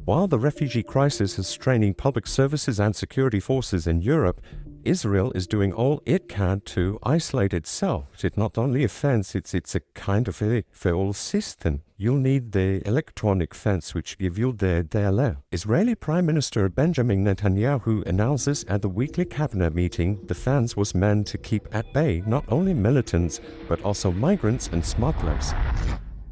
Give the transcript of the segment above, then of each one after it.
While the refugee crisis is straining public services and security forces in Europe, Israel is doing all it can to isolate itself. It's not only a fence, it's a kind of a whole system. You'll need the electronic fence which give you the DLL. Israeli Prime Minister Benjamin Netanyahu announces at the weekly cabinet meeting the fence was meant to keep at bay not only militants but also migrants and smugglers.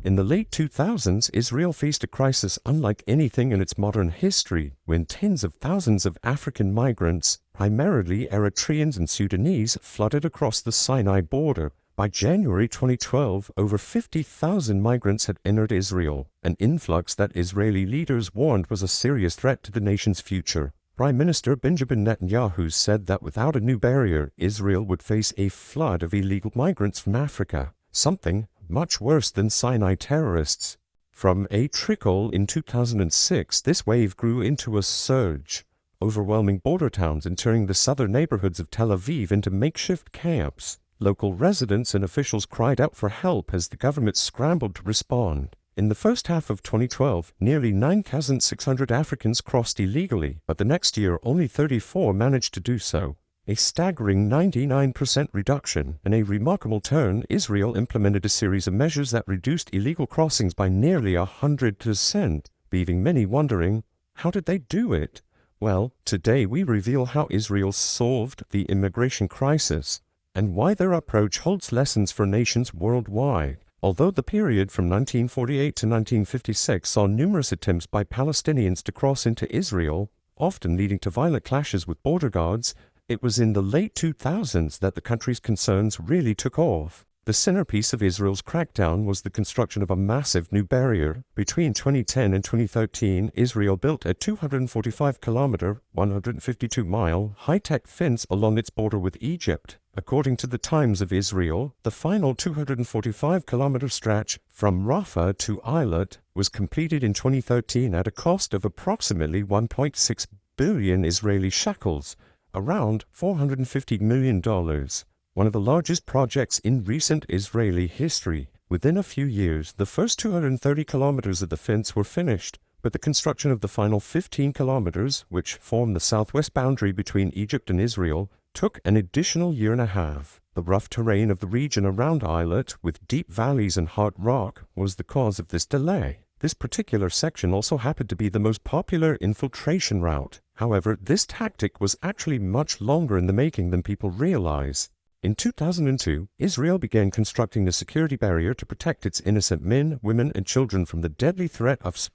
In the late 2000s, Israel faced a crisis unlike anything in its modern history, when tens of thousands of African migrants, primarily Eritreans and Sudanese, flooded across the Sinai border. By January 2012, over 50,000 migrants had entered Israel, an influx that Israeli leaders warned was a serious threat to the nation's future. Prime Minister Benjamin Netanyahu said that without a new barrier, Israel would face a flood of illegal migrants from Africa, something much worse than Sinai terrorists. From a trickle in 2006, this wave grew into a surge, overwhelming border towns and turning the southern neighborhoods of Tel Aviv into makeshift camps. Local residents and officials cried out for help as the government scrambled to respond. In the first half of 2012, nearly 9,600 Africans crossed illegally, but the next year only 34 managed to do so. A staggering 99% reduction. In a remarkable turn, Israel implemented a series of measures that reduced illegal crossings by nearly 100%, leaving many wondering, how did they do it? Well, today we reveal how Israel solved the immigration crisis, and why their approach holds lessons for nations worldwide. Although the period from 1948 to 1956 saw numerous attempts by Palestinians to cross into Israel, often leading to violent clashes with border guards, it was in the late 2000s that the country's concerns really took off. The centerpiece of Israel's crackdown was the construction of a massive new barrier. Between 2010 and 2013, Israel built a 245-kilometer, 152-mile, high-tech fence along its border with Egypt. According to the Times of Israel, the final 245-kilometer stretch from Rafah to Eilat was completed in 2013 at a cost of approximately 1.6 billion Israeli shekels, around $450 million, one of the largest projects in recent Israeli history. Within a few years, the first 230 kilometers of the fence were finished, but the construction of the final 15 kilometers, which form the southwest boundary between Egypt and Israel, took an additional year and a half. The rough terrain of the region around Eilat, with deep valleys and hard rock, was the cause of this delay. This particular section also happened to be the most popular infiltration route. However, this tactic was actually much longer in the making than people realize. In 2002, Israel began constructing a security barrier to protect its innocent men, women, and children from the deadly threat of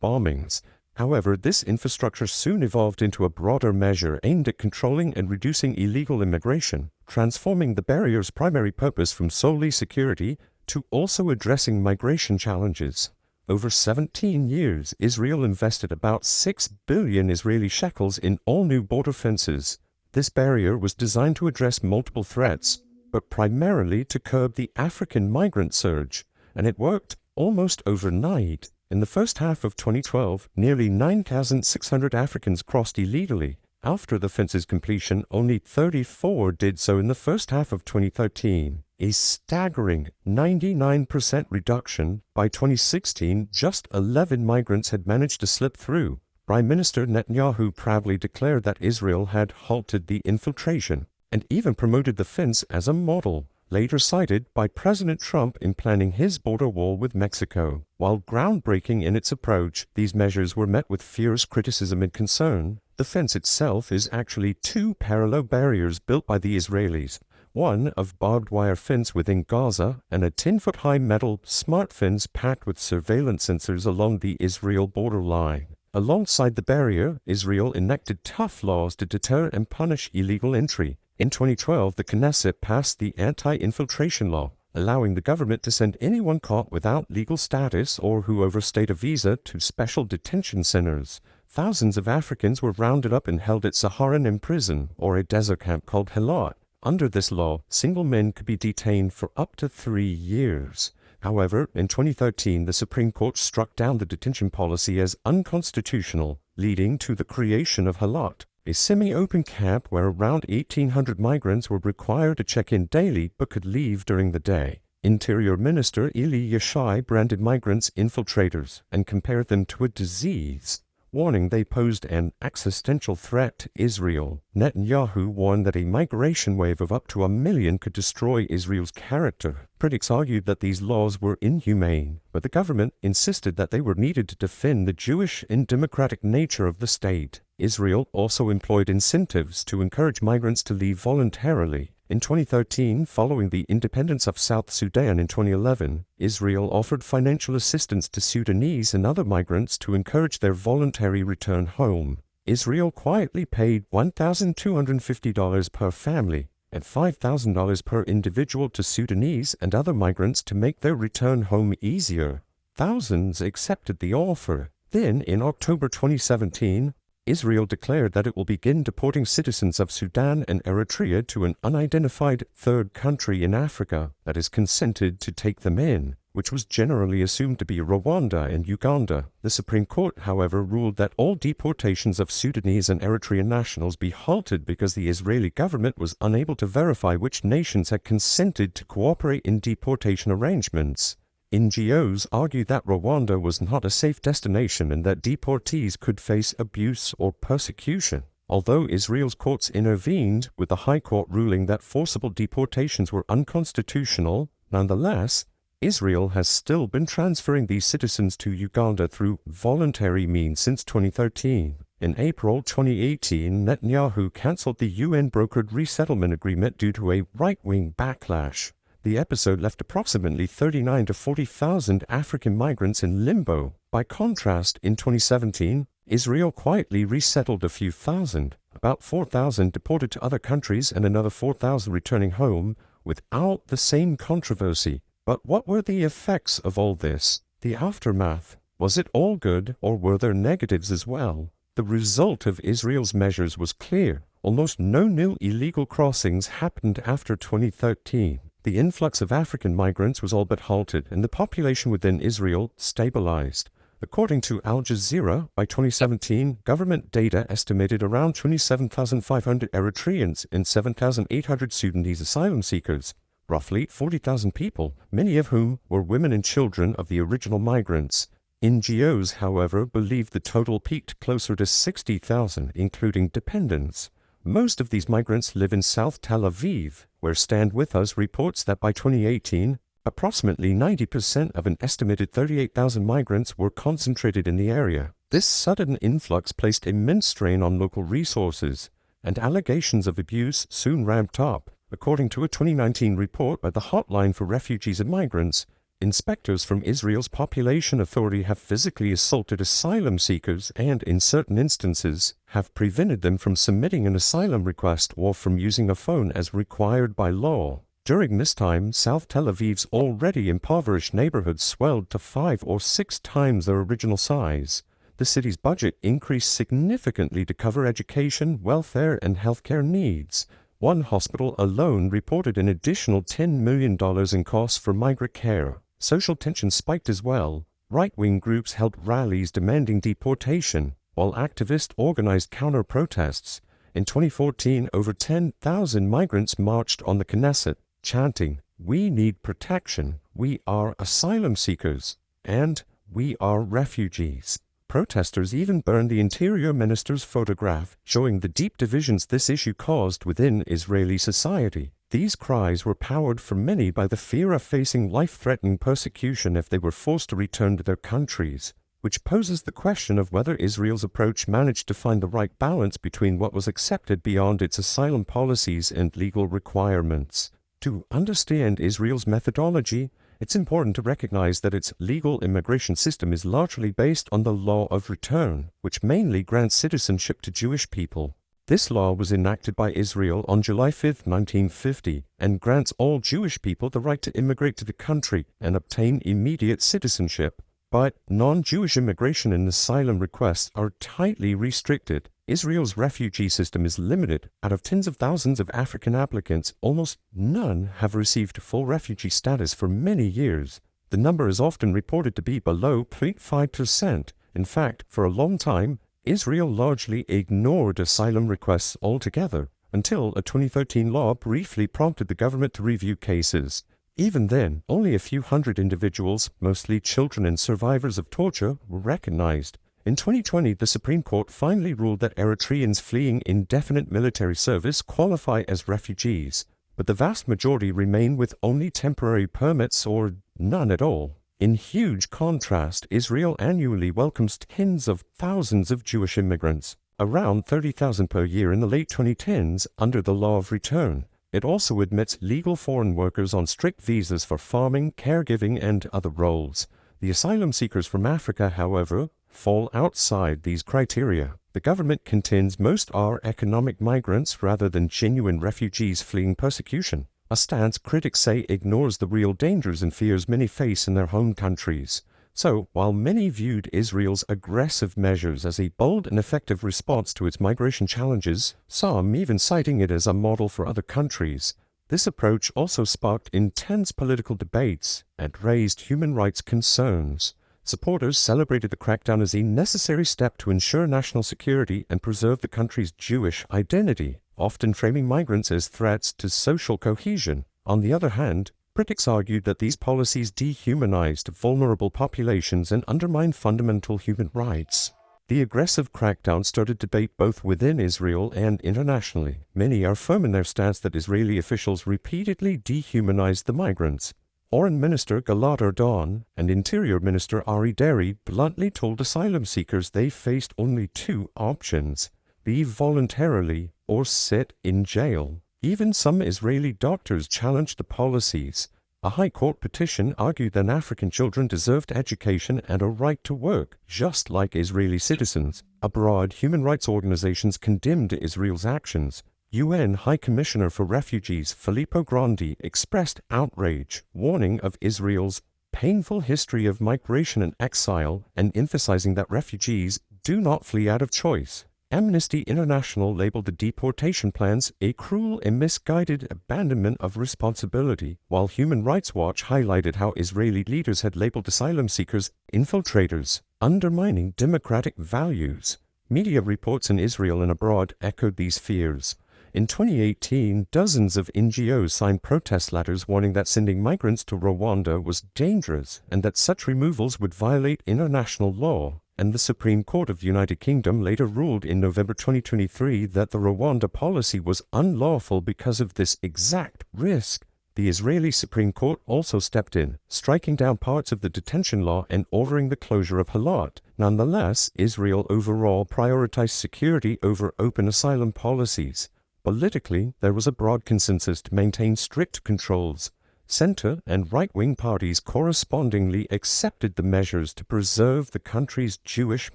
bombings. However, this infrastructure soon evolved into a broader measure aimed at controlling and reducing illegal immigration, transforming the barrier's primary purpose from solely security to also addressing migration challenges. Over 17 years, Israel invested about 6 billion Israeli shekels in all new border fences. This barrier was designed to address multiple threats, but primarily to curb the African migrant surge, and it worked almost overnight. In the first half of 2012, nearly 9,600 Africans crossed illegally. After the fence's completion, only 34 did so in the first half of 2013. A staggering 99% reduction. By 2016, just 11 migrants had managed to slip through. Prime Minister Netanyahu proudly declared that Israel had halted the infiltration, and even promoted the fence as a model, later cited by President Trump in planning his border wall with Mexico. While groundbreaking in its approach, these measures were met with fierce criticism and concern. The fence itself is actually two parallel barriers built by the Israelis, one of barbed wire fence within Gaza and a 10-foot-high metal smart fence packed with surveillance sensors along the Israel border line. Alongside the barrier, Israel enacted tough laws to deter and punish illegal entry. In 2012, the Knesset passed the anti-infiltration law, allowing the government to send anyone caught without legal status or who overstayed a visa to special detention centers. Thousands of Africans were rounded up and held at Saharan prison, or a desert camp called Helat. Under this law, single men could be detained for up to 3 years. However, in 2013, the Supreme Court struck down the detention policy as unconstitutional, leading to the creation of Helat, a semi-open camp where around 1,800 migrants were required to check in daily but could leave during the day. Interior Minister Eli Yishai branded migrants infiltrators and compared them to a disease. warning they posed an existential threat to Israel. Netanyahu warned that a migration wave of up to 1 million could destroy Israel's character. Critics argued that these laws were inhumane, but the government insisted that they were needed to defend the Jewish and democratic nature of the state. Israel also employed incentives to encourage migrants to leave voluntarily. In 2013, following the independence of South Sudan in 2011, Israel offered financial assistance to Sudanese and other migrants to encourage their voluntary return home. Israel quietly paid $1,250 per family and $5,000 per individual to Sudanese and other migrants to make their return home easier. Thousands accepted the offer. Then, in October 2017, Israel declared that it will begin deporting citizens of Sudan and Eritrea to an unidentified third country in Africa that has consented to take them in, which was generally assumed to be Rwanda and Uganda. The Supreme Court, however, ruled that all deportations of Sudanese and Eritrean nationals be halted because the Israeli government was unable to verify which nations had consented to cooperate in deportation arrangements. NGOs argued that Rwanda was not a safe destination and that deportees could face abuse or persecution. Although Israel's courts intervened, with the High Court ruling that forcible deportations were unconstitutional, nonetheless, Israel has still been transferring these citizens to Uganda through voluntary means since 2013. In April 2018, Netanyahu cancelled the UN-brokered resettlement agreement due to a right-wing backlash. The episode left approximately 39,000 to 40,000 African migrants in limbo. By contrast, in 2017, Israel quietly resettled a few thousand, about 4,000 deported to other countries and another 4,000 returning home, without the same controversy. But what were the effects of all this? The aftermath? Was it all good, or were there negatives as well? The result of Israel's measures was clear. Almost no new illegal crossings happened after 2013. The influx of African migrants was all but halted, and the population within Israel stabilized. According to Al Jazeera, by 2017, government data estimated around 27,500 Eritreans and 7,800 Sudanese asylum seekers, roughly 40,000 people, many of whom were women and children of the original migrants. NGOs, however, believe the total peaked closer to 60,000, including dependents. Most of these migrants live in South Tel Aviv, where Stand With Us reports that by 2018, approximately 90% of an estimated 38,000 migrants were concentrated in the area. This sudden influx placed immense strain on local resources, and allegations of abuse soon ramped up. According to a 2019 report by the Hotline for Refugees and Migrants, inspectors from Israel's Population Authority have physically assaulted asylum seekers and, in certain instances, have prevented them from submitting an asylum request or from using a phone as required by law. During this time, South Tel Aviv's already impoverished neighborhoods swelled to 5 or 6 times their original size. The city's budget increased significantly to cover education, welfare, and healthcare needs. One hospital alone reported an additional $10 million in costs for migrant care. Social tension spiked as well. Right-wing groups held rallies demanding deportation, while activists organized counter-protests. In 2014, over 10,000 migrants marched on the Knesset, chanting, "We need protection, we are asylum seekers, and we are refugees." Protesters even burned the interior minister's photograph, showing the deep divisions this issue caused within Israeli society. These cries were powered for many by the fear of facing life-threatening persecution if they were forced to return to their countries, which poses the question of whether Israel's approach managed to find the right balance between what was accepted beyond its asylum policies and legal requirements. To understand Israel's methodology, it's important to recognize that its legal immigration system is largely based on the law of return, which mainly grants citizenship to Jewish people. This law was enacted by Israel on July 5, 1950, and grants all Jewish people the right to immigrate to the country and obtain immediate citizenship. But non-Jewish immigration and asylum requests are tightly restricted. Israel's refugee system is limited. Out of tens of thousands of African applicants, almost none have received full refugee status for many years. The number is often reported to be below 0.5%. In fact, for a long time, Israel largely ignored asylum requests altogether, until a 2013 law briefly prompted the government to review cases. Even then, only a few hundred individuals, mostly children and survivors of torture, were recognized. In 2020, the Supreme Court finally ruled that Eritreans fleeing indefinite military service qualify as refugees, but the vast majority remain with only temporary permits or none at all. In huge contrast, Israel annually welcomes tens of thousands of Jewish immigrants, around 30,000 per year in the late 2010s under the law of return. It also admits legal foreign workers on strict visas for farming, caregiving, and other roles. The asylum seekers from Africa, however, fall outside these criteria. The government contends most are economic migrants rather than genuine refugees fleeing persecution, a stance critics say ignores the real dangers and fears many face in their home countries. So, while many viewed Israel's aggressive measures as a bold and effective response to its migration challenges, some even citing it as a model for other countries, this approach also sparked intense political debates and raised human rights concerns. Supporters celebrated the crackdown as a necessary step to ensure national security and preserve the country's Jewish identity, often framing migrants as threats to social cohesion. On the other hand, critics argued that these policies dehumanized vulnerable populations and undermined fundamental human rights. The aggressive crackdown started debate both within Israel and internationally. Many are firm in their stance that Israeli officials repeatedly dehumanized the migrants. Foreign Minister Gilad Erdan and Interior Minister Ari Deri bluntly told asylum seekers they faced only two options: leave voluntarily or sit in jail. Even some Israeli doctors challenged the policies. A High Court petition argued that African children deserved education and a right to work, just like Israeli citizens. Abroad, human rights organizations condemned Israel's actions. UN High Commissioner for Refugees Filippo Grandi expressed outrage, warning of Israel's painful history of migration and exile, and emphasizing that refugees do not flee out of choice. Amnesty International labeled the deportation plans a cruel and misguided abandonment of responsibility, while Human Rights Watch highlighted how Israeli leaders had labeled asylum seekers infiltrators, undermining democratic values. Media reports in Israel and abroad echoed these fears. In 2018, dozens of NGOs signed protest letters warning that sending migrants to Rwanda was dangerous and that such removals would violate international law. And the Supreme Court of the United Kingdom later ruled in November 2023 that the Rwanda policy was unlawful because of this exact risk. The Israeli Supreme Court also stepped in, striking down parts of the detention law and ordering the closure of Halat. Nonetheless, Israel overall prioritized security over open asylum policies. Politically, there was a broad consensus to maintain strict controls. Center and right-wing parties correspondingly accepted the measures to preserve the country's Jewish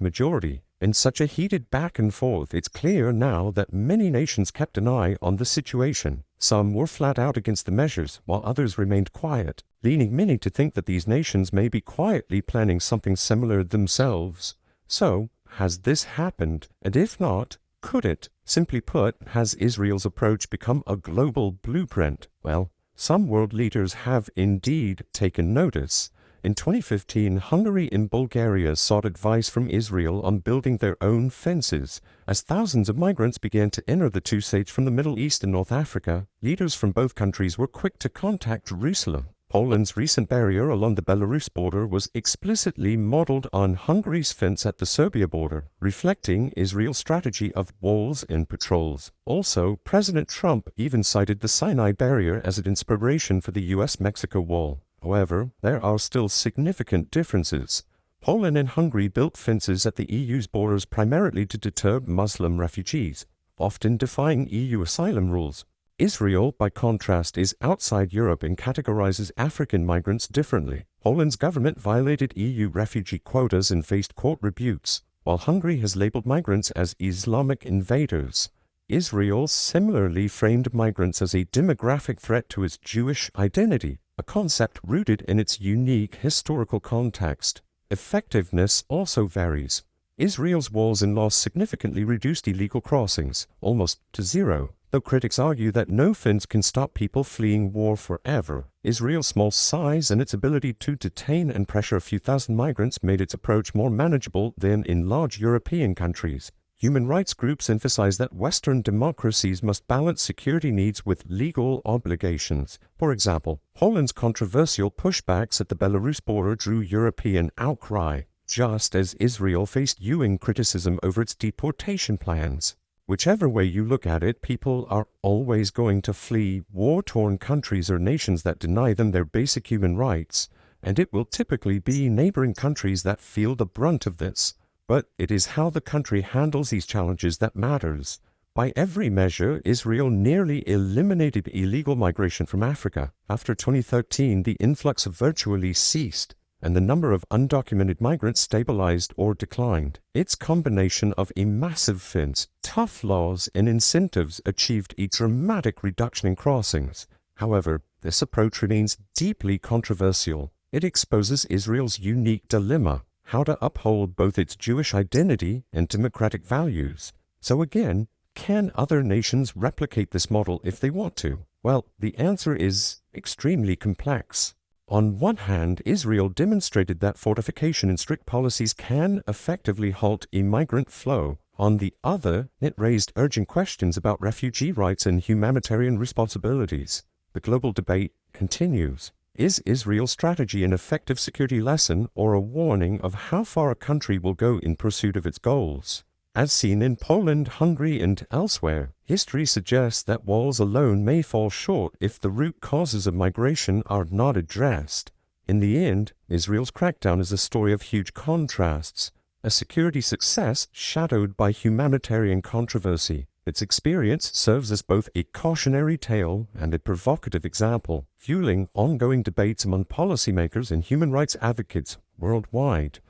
majority. In such a heated back and forth, it's clear now that many nations kept an eye on the situation. Some were flat out against the measures, while others remained quiet, leading many to think that these nations may be quietly planning something similar themselves. So, has this happened? And if not, could it? Simply put, has Israel's approach become a global blueprint? Well, some world leaders have indeed taken notice. In 2015, Hungary and Bulgaria sought advice from Israel on building their own fences. As thousands of migrants began to enter the two states from the Middle East and North Africa, leaders from both countries were quick to contact Jerusalem. Poland's recent barrier along the Belarus border was explicitly modeled on Hungary's fence at the Serbia border, reflecting Israel's strategy of walls and patrols. Also, President Trump even cited the Sinai barrier as an inspiration for the US-Mexico wall. However, there are still significant differences. Poland and Hungary built fences at the EU's borders primarily to deter Muslim refugees, often defying EU asylum rules. Israel, by contrast, is outside Europe and categorizes African migrants differently. Poland's government violated EU refugee quotas and faced court rebukes, while Hungary has labeled migrants as Islamic invaders. Israel similarly framed migrants as a demographic threat to its Jewish identity, a concept rooted in its unique historical context. Effectiveness also varies. Israel's walls and laws significantly reduced illegal crossings, almost to zero. Though critics argue that no fence can stop people fleeing war forever, Israel's small size and its ability to detain and pressure a few thousand migrants made its approach more manageable than in large European countries. Human rights groups emphasize that Western democracies must balance security needs with legal obligations. For example, Poland's controversial pushbacks at the Belarus border drew European outcry. just as Israel faced UN criticism over its deportation plans. Whichever way you look at it, people are always going to flee war-torn countries or nations that deny them their basic human rights, and it will typically be neighboring countries that feel the brunt of this. But it is how the country handles these challenges that matters. By every measure, Israel nearly eliminated illegal migration from Africa. After 2013, the influx virtually ceased, and the number of undocumented migrants stabilized or declined. Its combination of a massive fence, tough laws, and incentives achieved a dramatic reduction in crossings. However, this approach remains deeply controversial. It exposes Israel's unique dilemma: how to uphold both its Jewish identity and democratic values. So again, can other nations replicate this model if they want to? Well, the answer is extremely complex. On one hand, Israel demonstrated that fortification and strict policies can effectively halt immigrant flow. On the other, it raised urgent questions about refugee rights and humanitarian responsibilities. The global debate continues. Is Israel's strategy an effective security lesson or a warning of how far a country will go in pursuit of its goals? As seen in Poland, Hungary, and elsewhere, history suggests that walls alone may fall short if the root causes of migration are not addressed. In the end, Israel's crackdown is a story of huge contrasts, a security success shadowed by humanitarian controversy. Its experience serves as both a cautionary tale and a provocative example, fueling ongoing debates among policymakers and human rights advocates worldwide.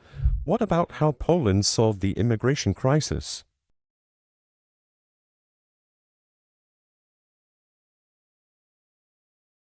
What about how Poland solved the immigration crisis?